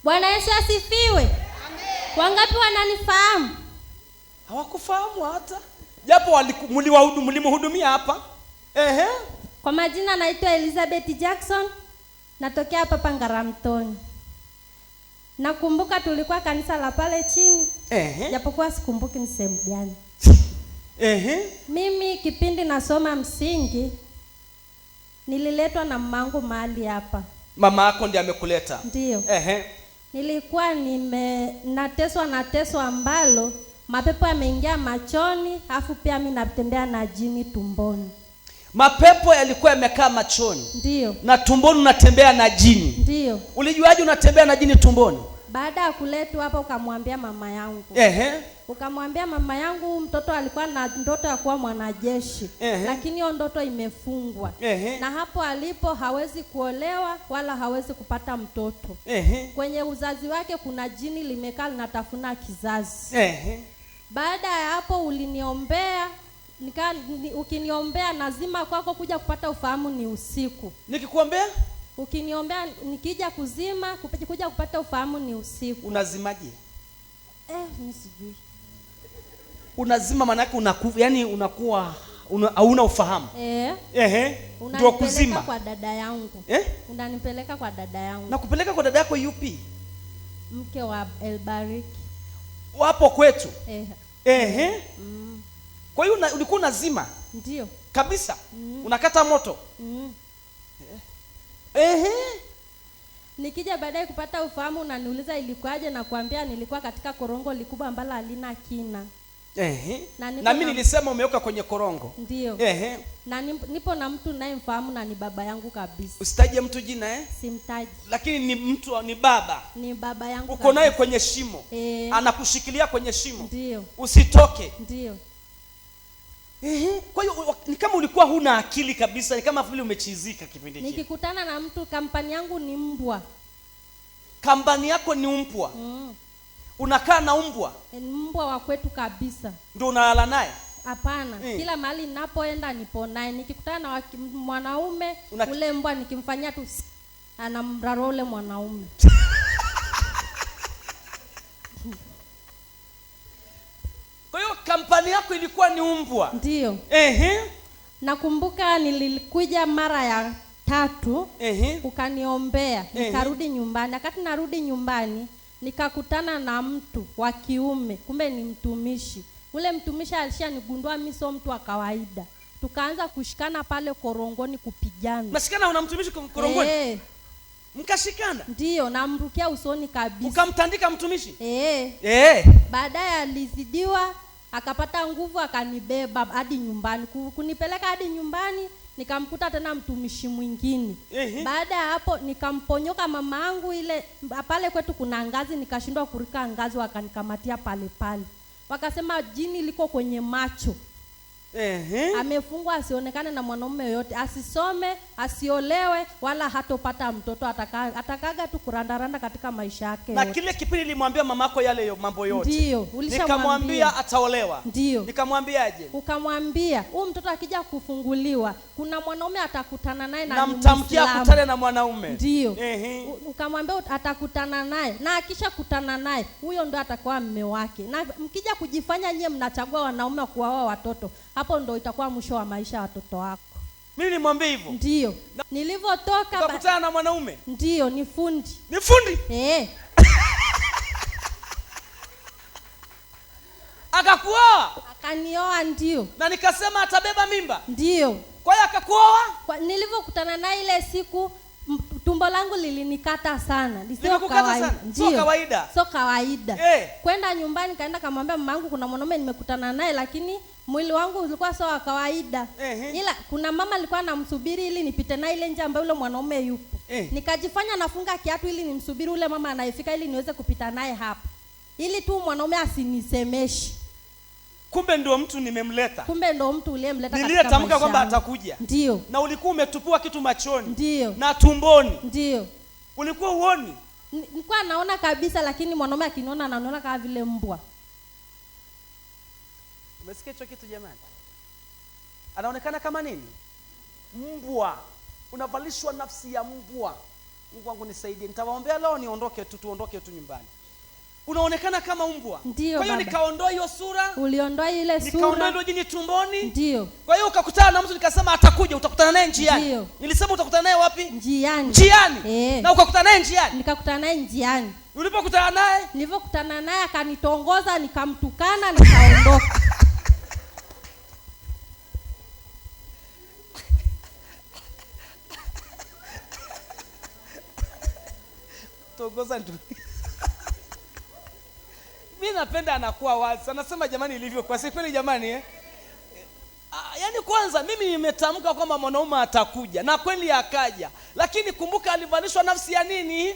Bwana Yesu asifiwe. Amen. Wangapi wananifahamu? Hawakufahamu hata. Japo mlimhudumia hapa. Kwa majina naitwa Elizabeth Jackson. Natokea hapa Pangaramtoni. Nakumbuka tulikuwa kanisa la pale chini. Japokuwa sikumbuki ni sehemu gani. Mimi kipindi nasoma msingi nililetwa na mamangu mahali hapa. Mama yako ndiye amekuleta? Ndio. Nilikuwa nateswa ambalo mapepo yameingia machoni, afu pia mimi natembea na jini tumboni. Mapepo yalikuwa yamekaa machoni. Ndio. Na tumboni unatembea na jini. Ndio. Ulijuaje unatembea na jini tumboni? Baada ya kuletwa hapo ukamwambia mama yangu. Ukamwambia mama yangu mtoto alikuwa na ndoto ya kuwa mwanajeshi. Lakini hiyo ndoto imefungwa. Na hapo alipo hawezi kuolewa wala hawezi kupata mtoto. Kwenye uzazi wake kuna jini limekaa linatafuna kizazi. Baada ya hapo uliniombea, ukiniombea nazima kwako kuja kupata ufahamu ni usiku. Nikikuombea? Ukiniombea nikija kuzima kuja kupata ufahamu ni usiku. Unazimaje? Mimi sijui. Unazima maana yake unakuwa hauna ufahamu. Ndio kuzima. Kwa dada yangu. Unanipeleka kwa dada yangu. Na kupeleka kwa dada yako yupi? Mke wa Elbariki. Wapo kwetu. Kwa hiyo ulikuwa unazima? Ndio. Kabisa. Unakata moto. Nikija baadaye kupata ufahamu unaniuliza ilikuwaje, na kuambia nilikuwa katika korongo likubwa ambalo halina kina. Na mimi nilisema umeweka kwenye korongo. Ndio. Na nipo na mtu ninayemfahamu na ni baba yangu kabisa. Usitaje mtu jina Simtaji. Lakini ni baba. Ni baba yangu. Uko naye kwenye shimo. Anakushikilia kwenye shimo. Ndio. Usitoke. Ndio. Kwa hiyo ni kama ulikuwa huna akili kabisa, ni kama vile umechizika kipindi kile. Nikikutana na mtu, kampani yangu ni mbwa. Kampani yako ni mbwa? Unakaa na mbwa? Mbwa wa kwetu kabisa. Ndio unalala naye? Hapana. Kila mahali ninapoenda nipo naye. Nikikutana na mwanaume, ule mbwa nikimfanyia tu anamraro ule mwanaume. Kwa hiyo kampani yako ilikuwa ni mbwa? Ndio. Nakumbuka nilikuja mara ya 3, ukaniombea, nikarudi nyumbani. Wakati narudi nyumbani, nikakutana na mtu wa kiume, kumbe ni mtumishi. Ule mtumishi alishanigundua mimi sio mtu wa kawaida. Tukaanza kushikana pale korongoni kupigana. Mashikana una mtumishi korongoni? Mkashikana? Ndio, namrukia usoni kabisa. Ukamtandika mtumishi? Baadaye alizidiwa, akapata nguvu, akanibeba hadi nyumbani. Kunipeleka hadi nyumbani, nikamkuta tena mtumishi mwingine. Baada ya hapo nikamponyoka mama yangu ile pale kwetu kuna ngazi, nikashindwa kuruka ngazi, wakanikamatia pale pale. Wakasema jini liko kwenye macho. Amefungwa asionekane na mwanaume yoyote, asisome, asiolewe wala hatopata mtoto, atakaga tu kurandaranda katika maisha yake. Na kile kipindi nilimwambia mamako yale mambo yote. Ndio, nikamwambia ataolewa. Ndio. Nikamwambiaje? Ukamwambia huyu mtoto akija kufunguliwa kuna mwanaume atakutana naye na namtamkia akutane na mwanaume. Ndio. Ukamwambia atakutana naye na akisha kutana naye huyo ndo atakuwa mume wake. Na mkija kujifanya nyie mnachagua wanaume kuoa watoto, hapo ndo itakuwa mwisho wa maisha ya watoto wako. Mimi nimwambia hivyo? Ndio. Nilivyotoka ukakutana na mwanaume? Ndio, ni fundi. Ni fundi? Akakuoa? Akanioa. Ndio. Na nikasema atabeba mimba? Ndio. Kwa hiyo akakuoa? Nilivyokutana naye ile siku tumbo langu lilinikata sana. Sio kawaida. Sio kawaida. Sio kawaida. Kwenda nyumbani kaenda kamwambia mamangu kuna mwanaume nimekutana naye, lakini mwili wangu ulikuwa sawa kawaida. Ila kuna mama alikuwa anamsubiri ili nipite naye ile nje ambayo yule mwanaume yupo. Nikajifanya nafunga kiatu ili nimsubiri ule mama anayefika ili niweze kupita naye hapa. Ili tu mwanaume asinisemeshe. Kumbe ndio mtu nimemleta. Kumbe ndio mtu uliyemleta katika maisha. Niliyetamka kwamba atakuja. Ndio. Na ulikuwa umetupua kitu machoni. Ndio. Na tumboni. Ndio. Ulikuwa uoni? Nilikuwa naona kabisa, lakini mwanaume akiniona anaona kama vile mbwa. Umesikia hicho kitu jamani? Anaonekana kama nini? Mbwa. Unavalishwa nafsi ya mbwa. Mungu wangu nisaidie, nitawaombea leo niondoke tu, tuondoke tu nyumbani. Unaonekana kama mbwa. Kwa hiyo nikaondoa hiyo sura. Uliondoa ile sura. Nikaondoa ile jini tumboni. Ndio. Kwa hiyo ukakutana na mtu nikasema atakuja, utakutana naye njiani. Ndio. Nilisema utakutana naye wapi? Njiani. Njiani. Na ukakutana naye njiani. Nikakutana naye njiani. Ulipokutana naye? Nilipokutana naye akanitongoza, nikamtukana, nikaondoka. Tongoza ndio. Mimi napenda anakuwa wazi. Anasema jamani ilivyo kwa si kweli jamani yaani kwanza mimi nimetamka kwamba mwanaume atakuja na kweli akaja. Lakini kumbuka alivalishwa nafsi ya nini?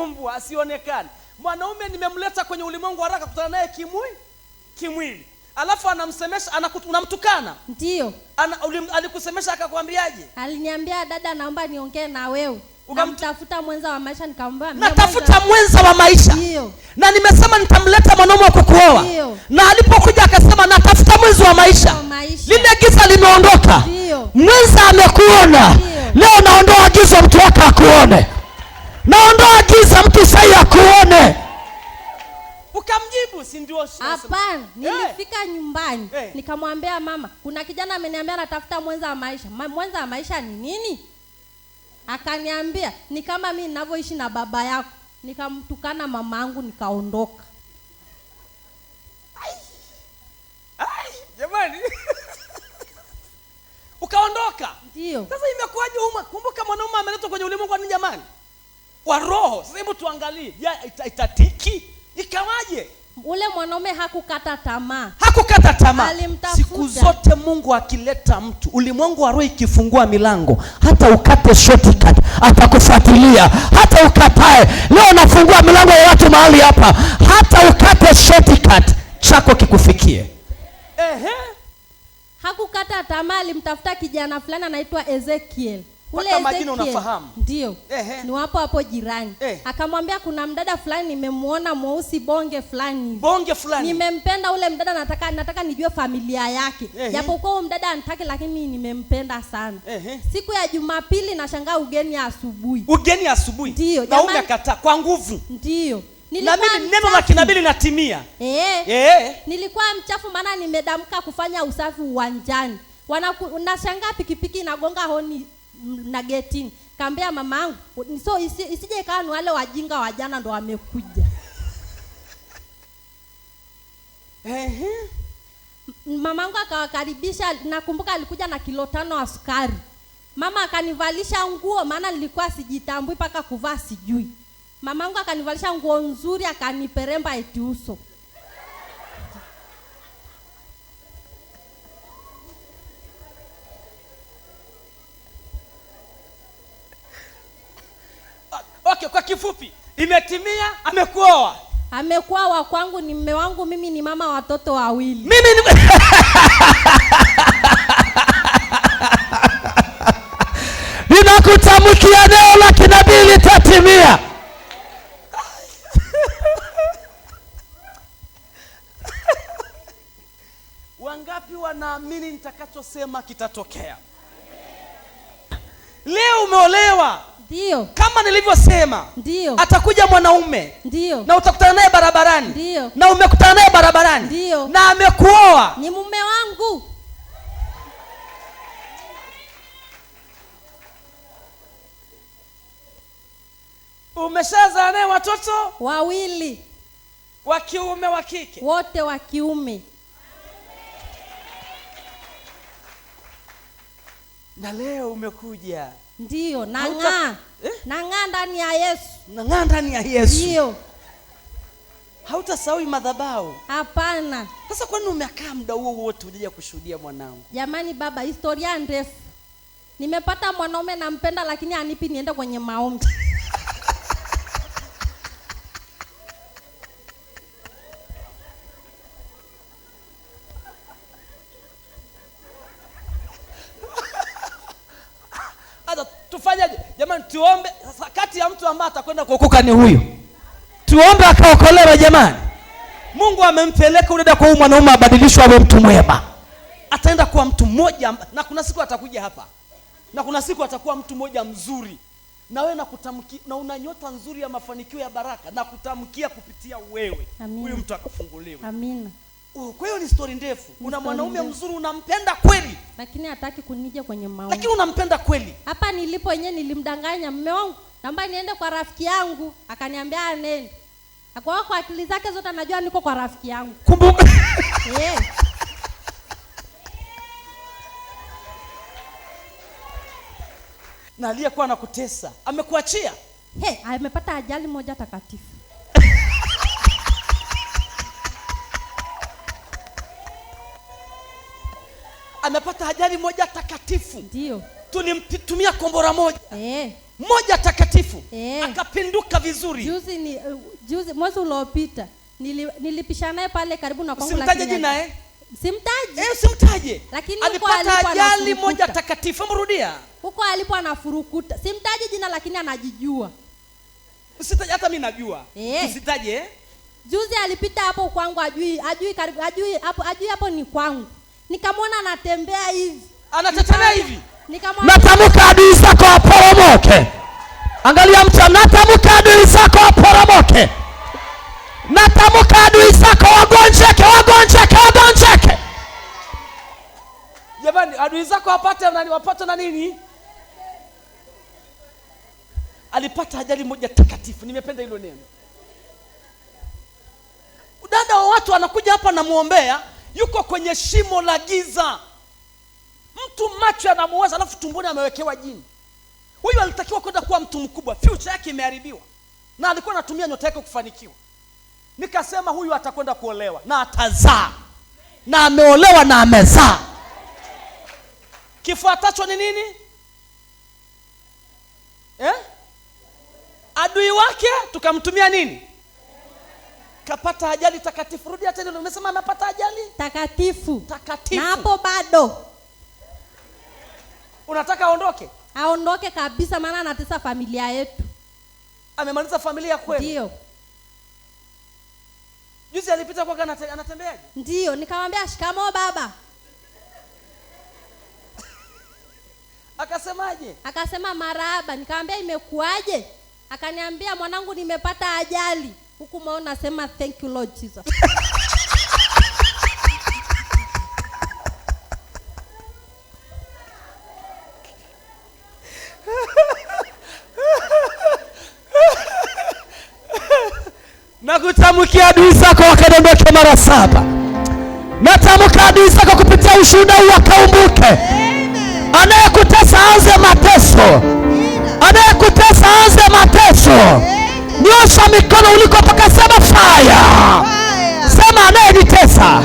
Mbwa asionekane. Mwanaume nimemleta kwenye ulimwengu haraka kukutana naye kimwili. Alafu anamsemesha, unamtukana. Ndio. Alikusemesha akakwambiaje? Aliniambia dada naomba niongee na wewe. Namtafuta mwenza wa maisha, nikamwambia natafuta mwenza wa maisha. Ndio. Na nimesema nitamleta mwanaume wa kukuoa. Na alipokuja akasema natafuta mwenza wa maisha. Lile giza limeondoka. Mwenza amekuona. Leo naondoa giza mtu wako akuone. Naondoa giza mtu sahi akuone. Ukamjibu si ndio? Hapana, nilifika nyumbani nikamwambia mama, kuna kijana ameniambia anatafuta mwenza wa maisha. Mwenza wa maisha ni nini? Akaniambia ni kama mimi ninavyoishi na baba yako. Nikamtukana mamangu, nikaondoka. Jamani. Ukaondoka? Ndio. Sasa imekuwaje kumbuka mwanaume ameletwa kwenye ulimwengu wa nini jamani? Wa roho. Sasa hebu tuangalie. Itatiki? Ikawaje? Ule mwanaume hakukata tamaa. Hakukata tamaa. Siku zote Mungu akileta mtu, ulimwengu wa roho ikifungua milango, hata ukate shortcut atakufuatilia. Hata ukatae. Leo nafungua milango ya watu mahali hapa. Hata ukate shortcut chako kikufikie. Hakukata tamaa, alimtafuta kijana fulani anaitwa Ezekiel. Ule majina unafahamu? Ndio. Ni wapo hapo jirani. Akamwambia kuna mdada fulani nimemuona mweusi bonge fulani. Bonge fulani. Nimempenda ule mdada, nataka nijue familia yake. Japokuwa mdada anitaki lakini mimi nimempenda sana. Siku ya Jumapili nashangaa ugeni asubuhi. Ugeni asubuhi? Ndio. Na umekataa kwa nguvu? Ndio. Na mimi neno la kinabii linatimia. Nilikuwa mchafu maana nimedamka kufanya usafi uwanjani. Nashangaa pikipiki inagonga honi na getini. Kaambia mamangu, so isije ikawa ni wale wajinga wa jana ndo wamekuja. Mamangu akawakaribisha, nakumbuka alikuja na kilo 5 ya sukari. Mama akanivalisha nguo maana nilikuwa sijitambui paka kuvaa sijui. Mamangu akanivalisha nguo nzuri, akaniperemba eti uso. Okay, kwa kifupi, imetimia, amekuoa. Amekuwa wa kwangu, ni mume wangu, mimi ni mama watoto wawili. Mimi ninakutamkia neno la kinabii litatimia. Wangapi wanaamini nitakachosema kitatokea? Leo umeolewa. Ndio. Kama nilivyosema. Ndio. Atakuja mwanaume. Ndio. Na utakutana naye barabarani. Ndio. Na umekutana naye barabarani. Ndio. Na amekuoa. Ni mume wangu. Umeshazaa naye watoto? Wawili. Wa kiume wa kike? Wote wa kiume. Na leo umekuja. Ndio, nang'aa. Nang'aa ndani ya Yesu. Nang'aa ndani ya Yesu. Ndio. Hautasahau madhabahu? Hapana. Sasa kwani umekaa muda huo wote hujaja kushuhudia mwanangu? Jamani baba, historia ndefu. Nimepata mwanaume nampenda lakini anipi niende kwenye maombi. Tufanyaje? Jamani tuombe. Sasa kati ya mtu ambaye atakwenda kuokoka ni huyu. Tuombe akaokolewe jamani. Mungu amempeleka ule dada kwa huyu mwanaume abadilishwe awe mtu mwema. Ataenda kuwa mtu mmoja na kuna siku atakuja hapa. Na kuna siku atakuwa mtu mmoja mzuri. Na wewe nakutamkia, na una nyota nzuri ya mafanikio ya baraka, na kutamkia kupitia wewe huyu mtu akafunguliwe. Amina. Kwa hiyo ni story ndefu. Una mwanaume mzuri, unampenda kweli, lakini hataki kunija kwenye maombi. Lakini unampenda kweli. Hapa nilipo yenyewe nilimdanganya mume wangu, naomba niende kwa rafiki yangu, akaniambia nenda. Kwa akili zake zote anajua niko kwa rafiki yangu. Kumbuka. Na aliyekuwa anakutesa amekuachia. Amepata ajali moja takatifu. Amepata ajali moja takatifu. Ndio. Tulimtumia kombora moja. Moja takatifu. Akapinduka vizuri. Juzi mwezi uliopita nilipishana naye pale karibu na kwangu. Simtaje jina Simtaje. Simtaje. Lakini alipata ajali moja takatifu. Mrudia. Huko alipo anafurukuta. Simtaje jina lakini anajijua. Usitaje, hata mimi najua. Usitaje. Juzi alipita hapo kwangu, ajui hapo ni kwangu. Nikamwona anatembea hivi. Anatetemea hivi. Natamka adui zako waporomoke. Angalia mcha, natamka adui zako waporomoke. Natamka adui zako wagonjeke. Jamani, adui zako wapate na nini? Alipata ajali moja takatifu. Nimependa hilo neno. Dada wa watu anakuja hapa na muombea, yuko kwenye shimo la giza. Mtu macho anamuwaza, alafu tumboni amewekewa jini. Huyu alitakiwa kwenda kuwa mtu mkubwa, future yake imeharibiwa. Na alikuwa anatumia nyota yake kufanikiwa. Nikasema huyu atakwenda kuolewa na atazaa. Na ameolewa na amezaa. Kifuatacho ni nini? Adui wake tukamtumia nini? Kapata ajali takatifu. Rudia tena, umesema amepata ajali takatifu. Takatifu. Na hapo bado unataka aondoke? Aondoke kabisa, maana anatesa familia yetu. Amemaliza familia kweli? Ndio. Juzi alipita kwa anatembeaje? Ndio, nikamwambia shikamoo baba. Akasemaje? Akasema marahaba. Nikamwambia imekuaje? Akaniambia mwanangu, nimepata ajali. Huku maona nasema thank you Lord Jesus. Nakutamkia adui zako wakadondoke mara 7. Natamka adui zako kupitia ushuhuda huu wakaumbuke. Anayekutesa aanze mateso. Anayekutesa aanze mateso. Nyosha mikono ulikopaka, sema fire. Sema anayenitesa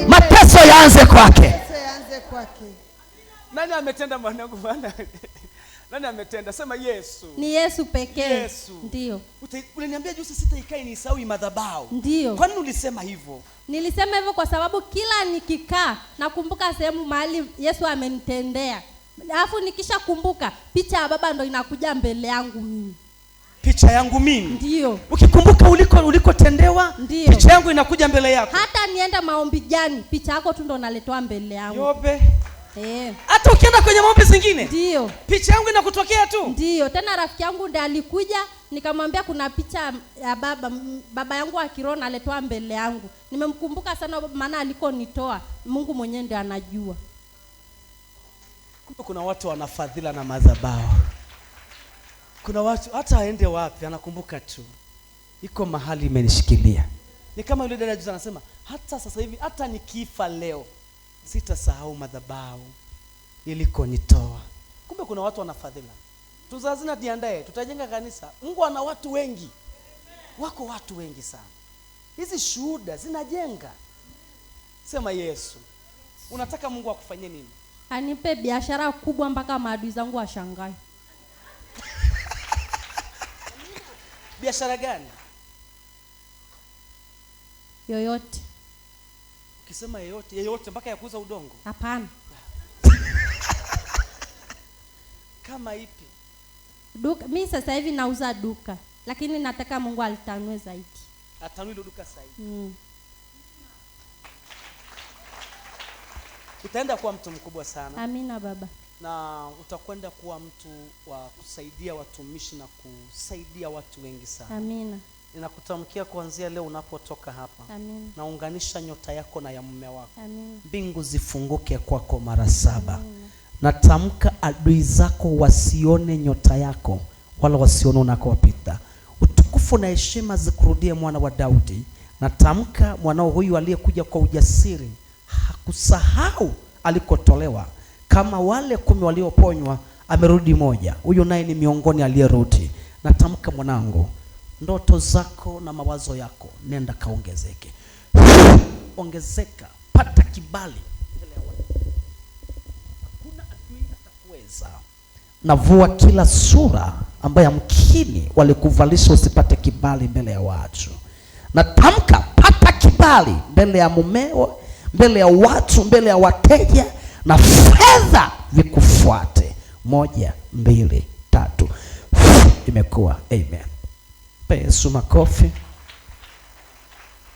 mateso yaanze kwake. Nani ametenda mwanangu bwana? Nani ametenda? Sema Yesu. Ni Yesu pekee. Yesu. Ndio. Uliniambia juzi sitaikae nisahau madhabahu. Ndio. Kwa nini ulisema hivyo? Nilisema hivyo kwa sababu kila nikikaa nakumbuka sehemu mahali Yesu amenitendea. Alafu nikisha kumbuka picha ya baba ndo inakuja mbele yangu mimi. Picha yangu mimi? Ndio. Ukikumbuka ulikotendewa, picha yangu inakuja mbele yako. Hata nienda maombi gani, picha yako tu ndo naletwa mbele yangu. Yobe. Hata ukienda kwenye maombi zingine? Ndio. Picha yangu inakutokea tu? Ndio. Tena rafiki yangu ndiye alikuja, nikamwambia kuna picha ya baba yangu akiroho naletwa mbele yangu. Nimemkumbuka sana maana alikonitoa. Mungu mwenyewe ndiye anajua. Kuna watu wanafadhila na madhabahu. Kuna watu hata aende wapi anakumbuka tu iko mahali imenishikilia. Ni kama yule dada juzi anasema hata sasa hivi hata nikifa leo sitasahau madhabahu ilikonitoa. Kumbe kuna watu wanafadhila. Tuzazina jiandae, tutajenga kanisa. Mungu ana watu wengi. Wako watu wengi sana. Hizi shuhuda zinajenga. Sema Yesu. Unataka Mungu akufanyie nini? Anipe biashara kubwa mpaka maadui zangu washangae. Biashara gani? Yoyote. Ukisema yoyote mpaka ya kuuza udongo? Hapana. Kama ipi? Duka. Mimi sasa hivi nauza duka, lakini nataka Mungu alitanue zaidi. Atanue duka zaidi. Utaenda kuwa mtu mkubwa sana. Amina baba. na utakwenda kuwa mtu wa kusaidia watumishi na kusaidia watu wengi sana. Amina. Ninakutamkia kuanzia leo unapotoka hapa. Amina. Naunganisha nyota yako na ya mume wako. Amina. Mbingu zifunguke kwako mara 7. Natamka adui zako wasione nyota yako wala wasione unakowapita. Utukufu na heshima zikurudie mwana wa Daudi. Natamka mwanao huyu aliyekuja kwa ujasiri hakusahau alikotolewa. Kama wale 10 walioponywa amerudi moja, huyo naye ni miongoni aliyerudi. Natamka mwanangu, ndoto zako na mawazo yako nenda kaongezeke. Ongezeka, pata kibali. Hakuna adui atakuweza. Navua kila sura ambayo yamkini walikuvalisha usipate kibali mbele ya watu. Natamka pata kibali mbele ya mumeo, mbele ya watu, mbele ya wateja, na fedha vikufuate. 1, 2, 3. Imekuwa. Amen. Pe Yesu makofi.